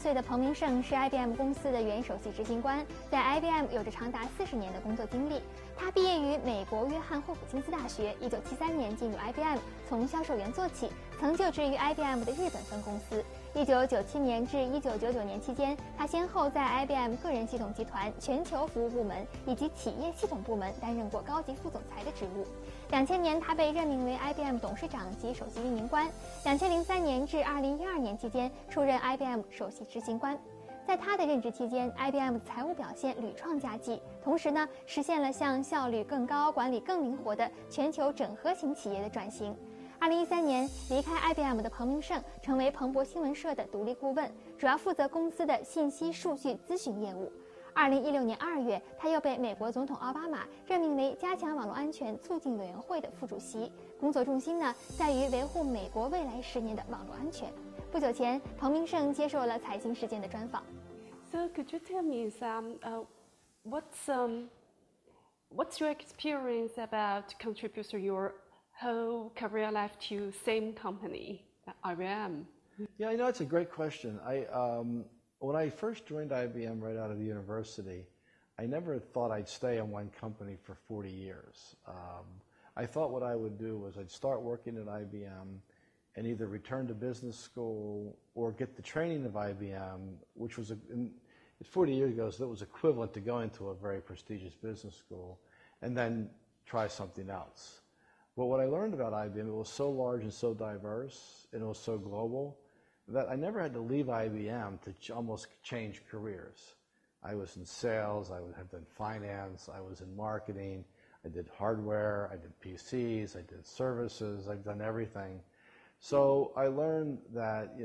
岁的彭明胜是 IBM 公司的原首席执行官，在 IBM 有着长达40年的工作经历。他毕业于美国约翰霍普金斯大学，1973年进入 IBM， 从销售员做起，曾就职于 IBM 的日本分公司。1997年至1999年期间，他先后在 IBM 个人系统集团全球服务部门以及企业系统部门担任过高级副总裁的职务。2000年，他被任命为 IBM 董事长及首席运营官。2003年至2012年期间，出任 IBM 首席执行官。在他的任职期间 ，IBM 的财务表现屡创佳绩，同时呢，实现了向效率更高、管理更灵活的全球整合型企业的转型。2013年，离开 IBM 的彭明胜成为彭博新闻社的独立顾问，主要负责公司的信息数据咨询业务。2016年2月，他又被美国总统奥巴马任命为加强网络安全促进委员会的副主席，工作重心呢在于维护美国未来10年的网络安全。不久前，彭明胜接受了财新时间的专访。So could you tell me what's your experience about contributing your whole career life to same company, IBM? Yeah, it's a great question. When I first joined IBM right out of the university, I never thought I'd stay in one company for 40 years. I thought what I would do was I'd start working at IBM and either return to business school or get the training of IBM, which was 40 years ago, so that was equivalent to going to a very prestigious business school, and then try something else. But what I learned about IBM, it was so large and so diverse, and it was so global, that I never had to leave IBM to almost change careers. I was in sales, I had done finance, I was in marketing, I did hardware, I did PCs, I did services, I've done everything. So I learned that,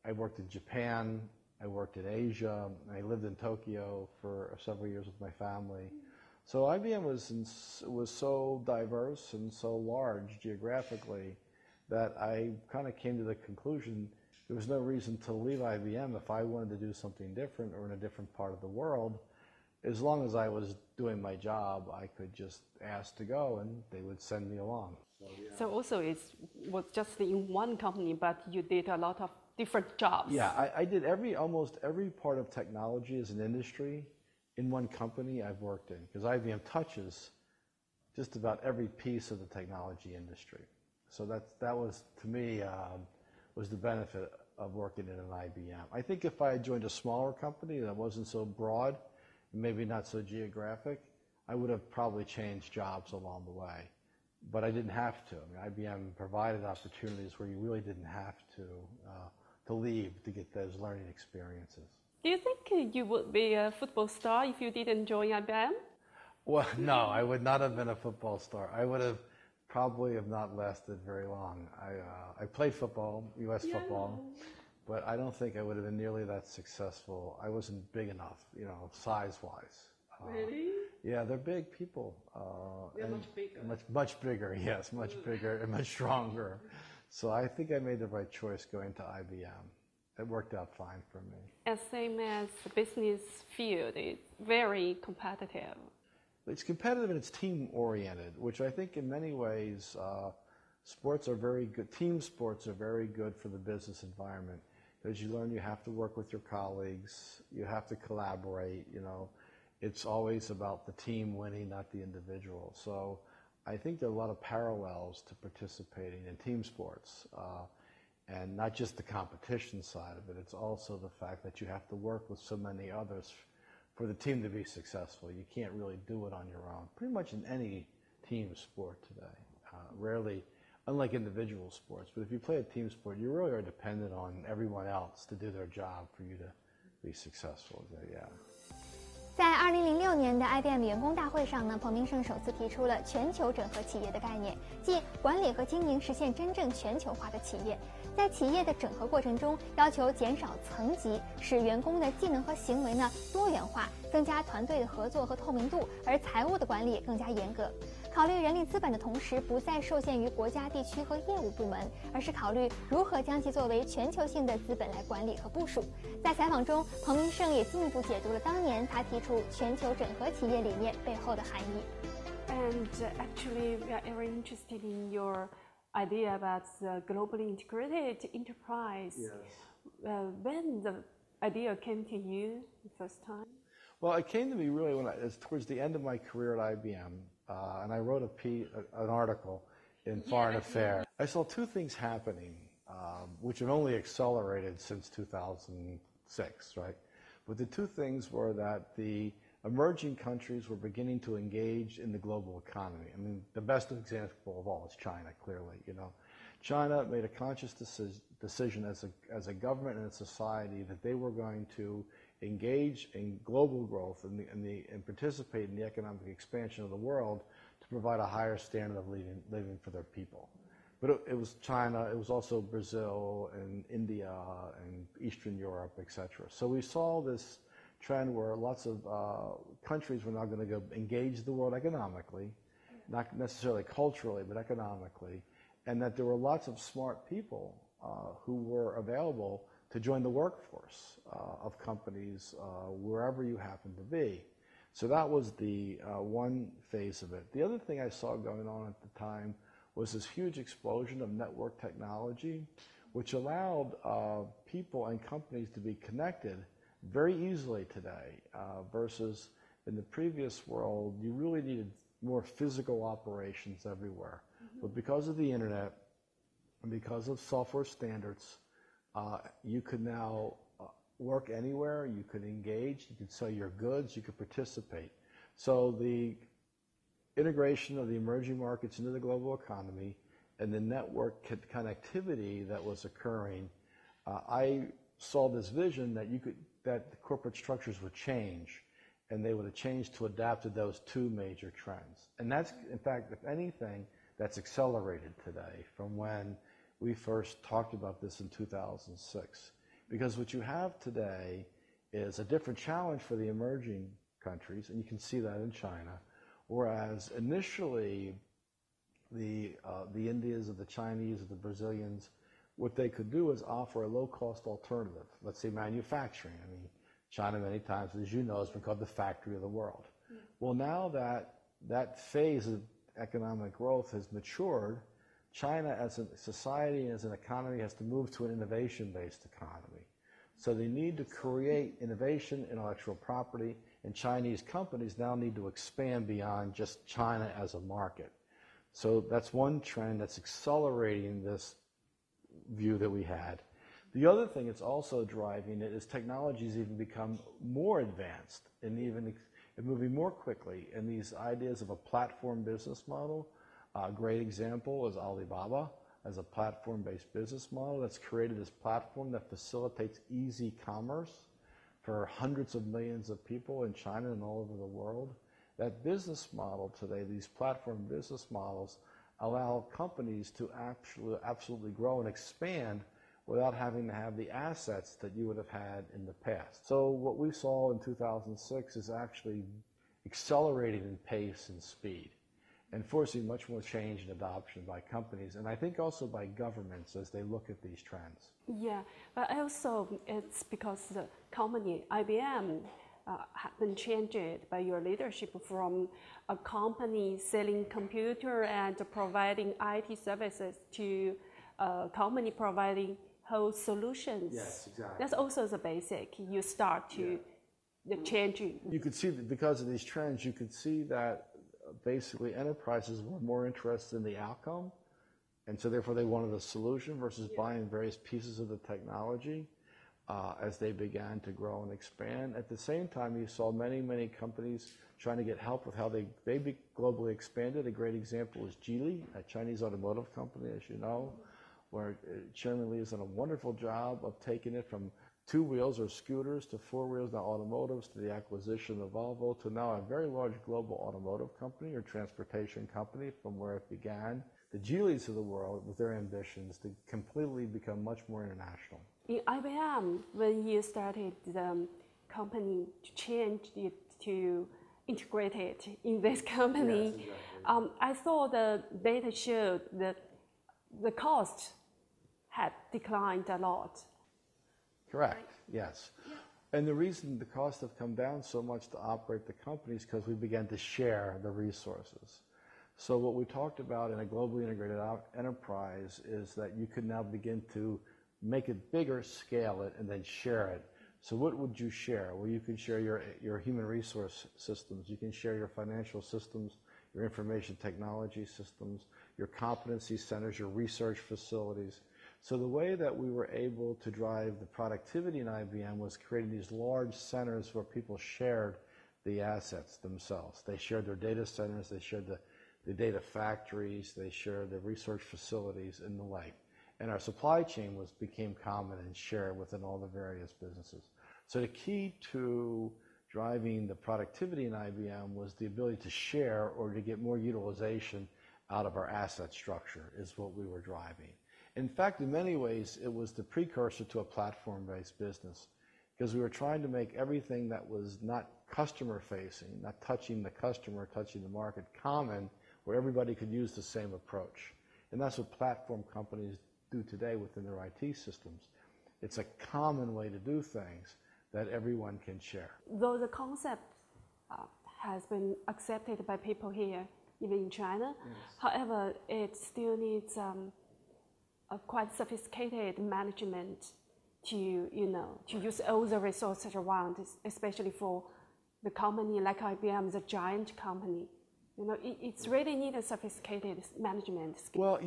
I worked in Japan, I worked in Asia, I lived in Tokyo for several years with my family. So IBM was so diverse and so large geographically that I kind of came to the conclusion there was no reason to leave IBM if I wanted to do something different or in a different part of the world. As long as I was doing my job, I could just ask to go and they would send me along. So also it was just in one company, but you did a lot of different jobs. Yeah, I did almost every part of technology as an industry in one company I've worked in, because IBM touches just about every piece of the technology industry. So that was, to me, was the benefit of working in an IBM. I think if I had joined a smaller company that wasn't so broad, maybe not so geographic, I would have probably changed jobs along the way. But I didn't have to. IBM provided opportunities where you really didn't have to leave to get those learning experiences. Do you think you would be a football star if you didn't join IBM? Well, no, I would not have been a football star. I would have probably not lasted very long. I played football, U.S. football, but I don't think I would have been nearly that successful. I wasn't big enough, size-wise. Really? Yeah, they're big people. They're much bigger. Much bigger, yes, much bigger and much stronger. So I think I made the right choice going to IBM. It worked out fine for me. As same as the business field, it's very competitive. It's competitive and it's team-oriented, which I think in many ways sports are very good. Team sports are very good for the business environment because you learn you have to work with your colleagues, you have to collaborate, It's always about the team winning, not the individual. So I think there are a lot of parallels to participating in team sports. And not just the competition side of it, it's also the fact that you have to work with so many others for the team to be successful. You can't really do it on your own, pretty much in any team sport today. Rarely, unlike individual sports, but if you play a team sport, you really are dependent on everyone else to do their job for you to be successful. Yeah. 在2006年的 IBM 员工大会上呢，彭明胜首次提出了全球整合企业的概念，即管理和经营实现真正全球化的企业。在企业的整合过程中，要求减少层级，使员工的技能和行为呢多元化，增加团队的合作和透明度，而财务的管理更加严格。考虑人力资本的同时，不再受限于国家、地区和业务部门，而是考虑如何将其作为全球性的资本来管理和部署。在采访中，彭明胜也进一步解读了当年他提出全球整合企业理念背后的含义。And actually, we are very interested in your idea about the globally integrated enterprise. Yes. When the idea came to you the first time? Well, it came to me really when it was towards the end of my career at IBM, and I wrote an article in Foreign Affairs. I saw two things happening, which have only accelerated since 2006, right? But the two things were that the emerging countries were beginning to engage in the global economy. I mean, the best example of all is China, clearly, you know. China made a conscious decision as a government and a society that they were going to engage in global growth and participate in the economic expansion of the world to provide a higher standard of living for their people. But it was China, it was also Brazil and India and Eastern Europe, etc. So we saw this trend where lots of countries were now going to go engage the world economically, not necessarily culturally, but economically, and that there were lots of smart people who were available to join the workforce of companies wherever you happen to be. So that was the one phase of it. The other thing I saw going on at the time was this huge explosion of network technology, which allowed people and companies to be connected very easily today versus in the previous world, you really needed more physical operations everywhere. Mm-hmm. But because of the internet and because of software standards, you could now work anywhere, you could engage, you could sell your goods, you could participate. So the integration of the emerging markets into the global economy and the network connectivity that was occurring, I saw this vision that the corporate structures would change, and they would have changed to adapt to those two major trends. And that's, in fact, if anything, that's accelerated today from when we first talked about this in 2006. Because what you have today is a different challenge for the emerging countries, and you can see that in China, whereas initially the Indians or the Chinese or the Brazilians, what they could do is offer a low-cost alternative. Let's say manufacturing. I mean, China many times, as you know, has been called the factory of the world. Mm. Well, now that phase of economic growth has matured, China as a society, as an economy, has to move to an innovation-based economy. So they need to create innovation, intellectual property, and Chinese companies now need to expand beyond just China as a market. So that's one trend that's accelerating this view that we had. The other thing that's also driving it is technology's even become more advanced and even moving more quickly. And these ideas of a platform business model, a great example is Alibaba as a platform-based business model that's created this platform that facilitates easy commerce for hundreds of millions of people in China and all over the world. That business model today, these platform business models, allow companies to absolutely grow and expand without having to have the assets that you would have had in the past. So what we saw in 2006 is actually accelerating in pace and speed and forcing much more change and adoption by companies, and I think also by governments as they look at these trends. Yeah, but also it's because the company, IBM, has been changed by your leadership from a company selling computer and providing IT services to a company providing whole solutions. Yes, exactly. That's also the basic. You start to the changing. You could see that because of these trends, you could see that basically enterprises were more interested in the outcome, and so therefore they wanted a solution versus buying various pieces of the technology. As they began to grow and expand. At the same time, you saw many, many companies trying to get help with how they globally expanded. A great example is Geely, a Chinese automotive company, as you know, where Chairman Li has done a wonderful job of taking it from two wheels or scooters to four wheels, now automotives, to the acquisition of Volvo, to now a very large global automotive company or transportation company from where it began. The Geelys of the world with their ambitions to completely become much more international. In IBM, when you started the company to change it to integrate it in this company, yes, exactly. I saw the data showed that the cost had declined a lot. Correct, right? Yes. Yeah. And the reason the costs have come down so much to operate the company is because we began to share the resources. So what we talked about in a globally integrated enterprise is that you can now begin to make it bigger, scale it, and then share it. So what would you share? Well, you can share your human resource systems. You can share your financial systems, your information technology systems, your competency centers, your research facilities. So the way that we were able to drive the productivity in IBM was creating these large centers where people shared the assets themselves. They shared their data centers, they shared the data factories, they shared the research facilities and the like. And our supply chain became common and shared within all the various businesses. So the key to driving the productivity in IBM was the ability to share or to get more utilization out of our asset structure is what we were driving. In fact, in many ways, it was the precursor to a platform-based business because we were trying to make everything that was not customer-facing, not touching the customer, touching the market, common, where everybody could use the same approach. And that's what platform companies do today within their IT systems. It's a common way to do things that everyone can share. Though the concept has been accepted by people here, even in China, yes. However, it still needs a quite sophisticated management to use all the resources around, especially for the company like IBM, the giant company. It's really need a sophisticated management skill. Well,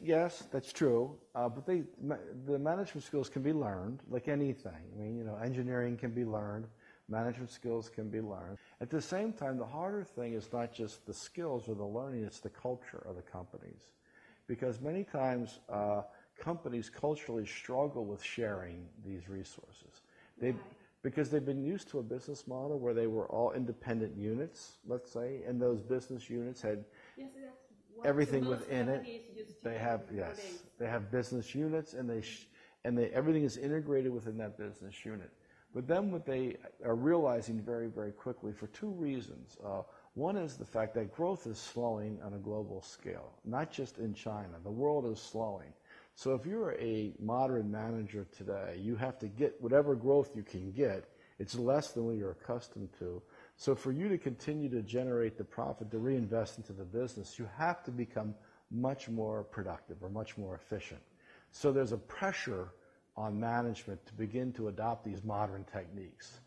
yes, that's true. But the management skills can be learned, like anything. I mean, engineering can be learned, management skills can be learned. At the same time, the harder thing is not just the skills or the learning; it's the culture of the companies, because many times companies culturally struggle with sharing these resources. Because they've been used to a business model where they were all independent units, let's say, and those business units had everything within it. They have business units, and everything is integrated within that business unit. But then what they are realizing very, very quickly for two reasons. One is the fact that growth is slowing on a global scale, not just in China. The world is slowing. So if you're a modern manager today, you have to get whatever growth you can get. It's less than what you're accustomed to. So for you to continue to generate the profit, to reinvest into the business, you have to become much more productive or much more efficient. So there's a pressure on management to begin to adopt these modern techniques.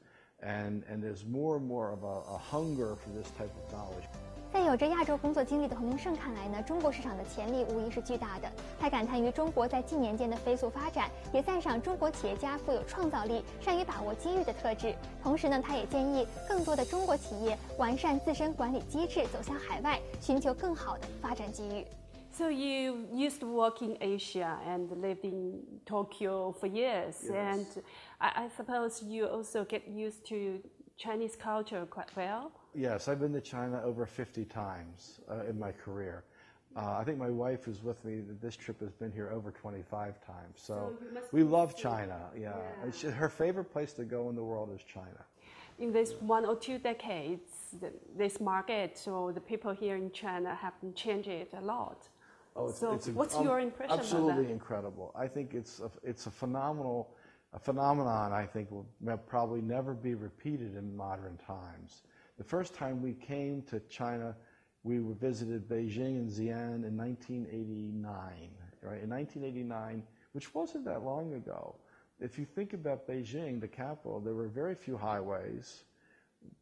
And there's more and more of a hunger for this type of knowledge. 在有着亚洲工作经历的洪明胜看来呢，中国市场的潜力无疑是巨大的。他感叹于中国在近年间的飞速发展，也赞赏中国企业家富有创造力、善于把握机遇的特质。同时呢，他也建议更多的中国企业完善自身管理机制，走向海外，寻求更好的发展机遇。So you used to work in Asia and lived in Tokyo for years, yes. And I suppose you also get used to Chinese culture quite well. Yes, I've been to China over 50 times in my career. I think my wife who's with me, this trip has been here over 25 times. So we love China, yeah. Her favorite place to go in the world is China. In this 1 or 2 decades, this market or the people here in China have changed it a lot. Oh, what's your impression of that? Absolutely incredible. I think it's a phenomenon I think will probably never be repeated in modern times. The first time we came to China, we visited Beijing and Xi'an in 1989, right? In 1989, which wasn't that long ago. If you think about Beijing, the capital, there were very few highways,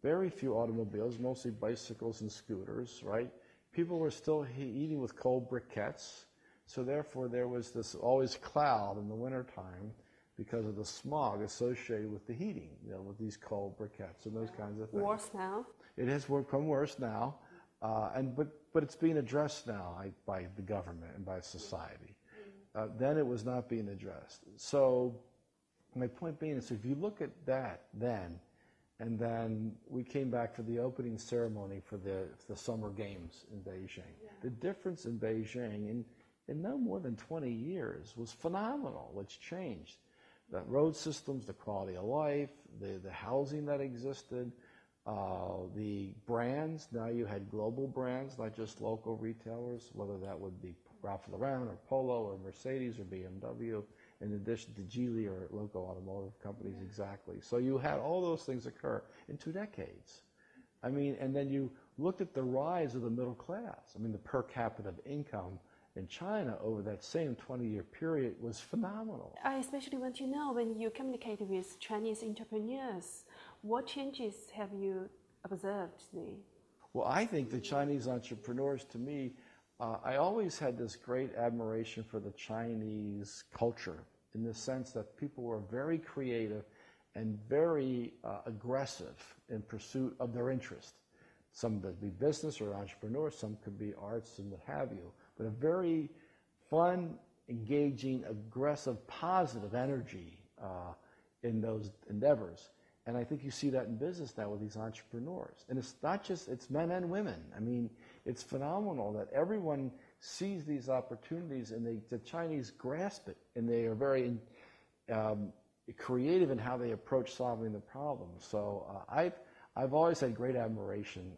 very few automobiles, mostly bicycles and scooters, right? People were still eating with coal briquettes, so therefore there was this always cloud in the wintertime because of the smog associated with the heating, with these coal briquettes and those kinds of things. Worse now? It has become worse now, but it's being addressed now by the government and by society. Then it was not being addressed. So my point being is if you look at that then, and then we came back for the opening ceremony for the Summer Games in Beijing. Yeah. The difference in Beijing in no more than 20 years was phenomenal. What's changed? The road systems, the quality of life, the housing that existed, the brands. Now you had global brands, not just local retailers, whether that would be Ralph Lauren or Polo or Mercedes or BMW. In addition to Geely or local automotive companies, exactly. So you had all those things occur in 2 decades. I mean, and then you looked at the rise of the middle class. I mean, the per capita income in China over that same 20-year period was phenomenal. I especially want to know, when you communicate with Chinese entrepreneurs, what changes have you observed there? Well, I think the Chinese entrepreneurs, to me, I always had this great admiration for the Chinese culture, in the sense that people were very creative and very aggressive in pursuit of their interest. Some could be business or entrepreneurs, some could be arts and what have you, but a very fun, engaging, aggressive, positive energy in those endeavors. And I think you see that in business now with these entrepreneurs. And it's not just, it's men and women. I mean, it's phenomenal that everyone sees these opportunities and the Chinese grasp it, and they are very creative in how they approach solving the problem. So I've always had great admiration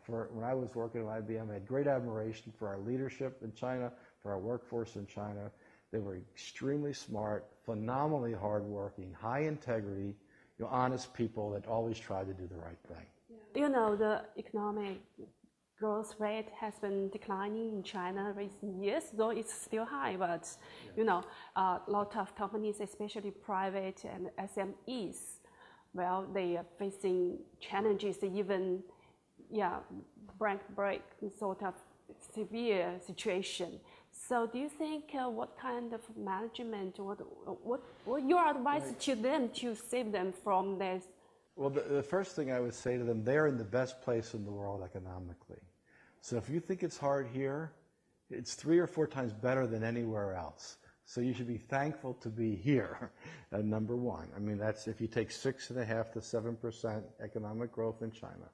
for, when I was working at IBM, I had great admiration for our leadership in China, for our workforce in China. They were extremely smart, phenomenally hardworking, high integrity, honest people that always tried to do the right thing. You know, the economic growth rate has been declining in China recent years, though it's still high, but you know, a lot of companies, especially private and SMEs, well, they are facing challenges, even, break sort of severe situation. So do you think what kind of management, what your advice to them to save them from this? Well, the first thing I would say to them, they're in the best place in the world economically. So if you think it's hard here, it's 3 or 4 times better than anywhere else. So you should be thankful to be here, number one. I mean, that's if you take 6.5% to 7% economic growth in China.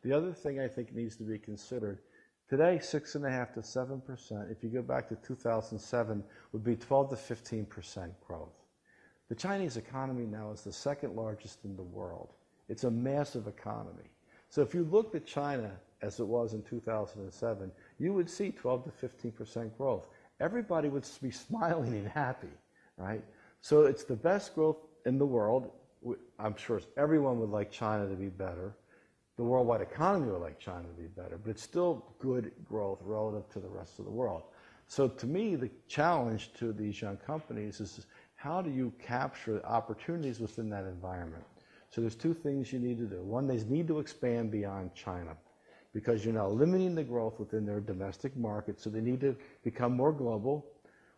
The other thing I think needs to be considered, today 6.5% to 7%, if you go back to 2007, would be 12 to 15% growth. The Chinese economy now is the second largest in the world. It's a massive economy. So if you looked at China as it was in 2007, you would see 12 to 15% growth. Everybody would be smiling and happy, right? So it's the best growth in the world. I'm sure everyone would like China to be better. The worldwide economy would like China to be better, but it's still good growth relative to the rest of the world. So to me, the challenge to these young companies is how do you capture opportunities within that environment? So there's 2 things you need to do. One, they need to expand beyond China, because you're now limiting the growth within their domestic market, so they need to become more global.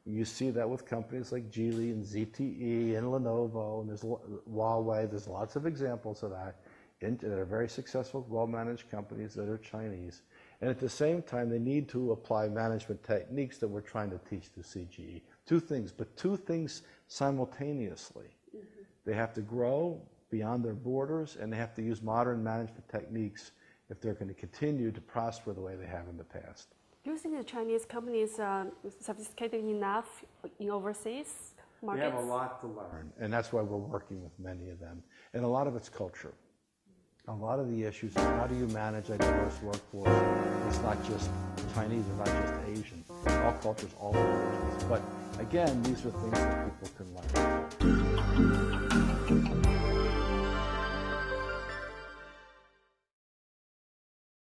You see that with companies like Geely and ZTE and Lenovo, and there's Huawei, there's lots of examples of that that are very successful, well-managed companies that are Chinese. And at the same time, they need to apply management techniques that we're trying to teach to CGE. 2 things, but 2 things simultaneously. Mm-hmm. They have to grow beyond their borders, and they have to use modern management techniques if they're going to continue to prosper the way they have in the past. Do you think the Chinese companies are sophisticated enough in overseas markets? We have a lot to learn, and that's why we're working with many of them. And a lot of it's culture. A lot of the issues is how do you manage a diverse workforce? It's not just Chinese, it's not just Asian. All cultures, all religions. But again, these are things that people can learn.